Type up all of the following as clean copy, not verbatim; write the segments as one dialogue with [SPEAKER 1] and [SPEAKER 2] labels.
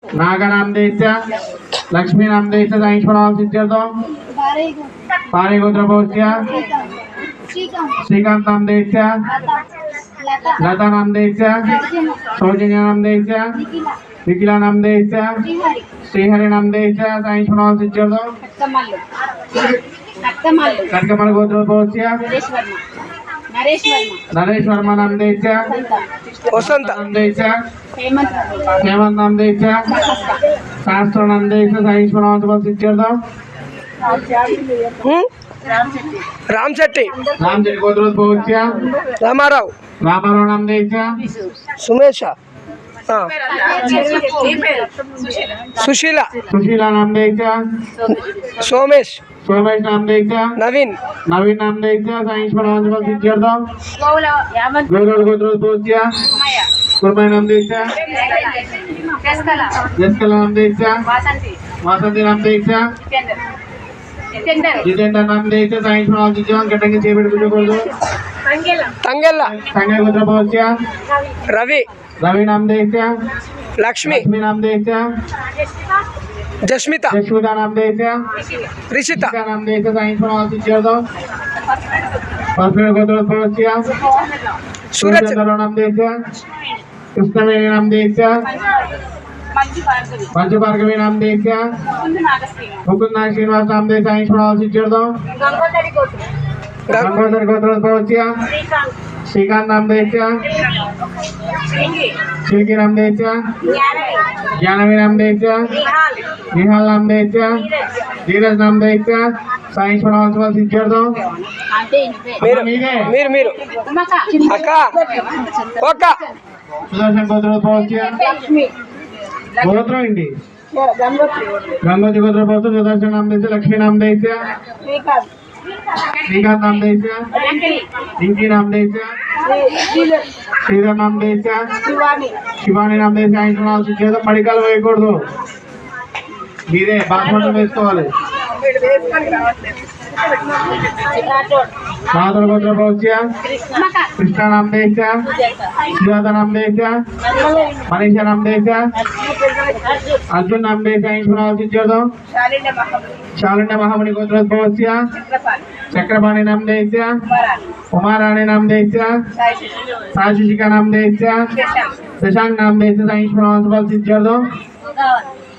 [SPEAKER 1] नाग नाम द्यायचा, लक्ष्मी नाम द्यायचं, 80 म्हणावं सिद्धार्थ. पारे गोत्र पोहोचच्या, श्रीकांत नाम द्यायचा, लता नाम द्यायचा, सौजन्य नाम द्यायचा, निखिला नाम द्यायचा, श्रीहरी नाम द्यायचा, 80 म्हणावं सिद्धार्थ. कटकमल गोत्र पोहोचच्या, नरेश वर्मा नाम द्यायचा, वसंत नाम द्यायचा, हेमंत नाम द्यायचा, शास्त्र नाम द्यायचं, 80 म्हणावं सिद्धार्थ.
[SPEAKER 2] रामशेट्टी
[SPEAKER 1] गोत्र पोहोचच्या,
[SPEAKER 2] रामाराव
[SPEAKER 1] नाम द्यायचा,
[SPEAKER 2] सुमेशा सुशीला
[SPEAKER 1] नाम द्यायचा,
[SPEAKER 2] सोमेश
[SPEAKER 1] नाम द्यायचा,
[SPEAKER 2] नवीन
[SPEAKER 1] नाम द्यायचा, 80 म्हणावं सिद्धार्थ. गौरव गोत्र पोहोचच्या, कुर्माई नाम द्यायचा, जसकला नाम द्यायचा, वासंती नाम द्यायचा, जितेंद्र नाम द्यायचं, 80 म्हणावं सिद्धार्थ. गटंगी चेपेट पूजा करतो.
[SPEAKER 2] तंगेल्ला
[SPEAKER 1] गोत्र पोहोचच्या, रवी नाम द्यायचा,
[SPEAKER 2] लक्ष्मी
[SPEAKER 1] नाम द्यायचा,
[SPEAKER 2] जस्मिता
[SPEAKER 1] नाम द्यायचा,
[SPEAKER 2] रिषिता
[SPEAKER 1] नाम द्यायचं, 80 म्हणावं सिद्धार्थ. परफेड गोत्र पोहोचच्या,
[SPEAKER 2] सूरज
[SPEAKER 1] नाम द्यायचा, कृष्णवेणी नाम द्यायचा, मंजू भार्गवी नाम द्यायचा, मुकुंद नाग श्रीनिवास नाम द्यायचा, 80 म्हणावं सिद्धार्थ. गंगोदर गोत्र पोहोचच्या, श्रीकांत नाम द्यायचा, शिल्की नाम द्यायचा, जानवी नाम द्यायचा, निहाल नाम द्यायचा, धीरज नाम द्यायचा, 80 म्हणावं सिद्धार्थ.
[SPEAKER 2] మీరు అక్క ఒక్క
[SPEAKER 1] సుదర్శన్ గోత్ర పోవచ్చు, గోత్రం ఏంటి? गंगोत्री गोत्र पोहोचतो. सुदर्शन नाम द्यायचं, लक्ष्मी नाम द्यायचं, श्रीकांत नाम द्यायचं, रिंकी नाम द्यायचं, श्रीधर नाम द्यायचं, शिवानी नाम द्यायचं, 80 म्हणावं सिद्धार्थ. పడికాలు వేయకూడదు, మీరే బాస్మతి వేసుకోవాలి. महादर गोत्र पोहोचच्या, कृष्णा नाम द्यायचा, सुजाता नाम द्यायचा, मनीषा नाम द्यायचा, अर्जुन नाम द्यायचा, 80 म्हणावं सिद्धार्थ. शालिन्य महामणी गोत्र पोहोचच्या, चक्रपाणी नाम द्यायचा, उमाराणी नाम द्यायचा, साशिका नाम द्यायचा, शशांक नाम द्यायचं, 80 म्हणावं सिद्धार्थ.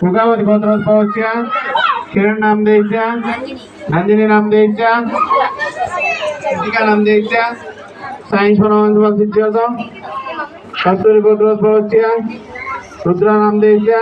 [SPEAKER 1] उगावत गोत्र पोहोचच्या, किरण नाम द्यायचा, नंदिनी नाम द्यायचा, कृतिका नाम द्यायचा, 80 म्हणावं सिद्धार्थ. कस्तुरी गोत्र पोहोचच्या, रुद्रा नाम द्यायचा.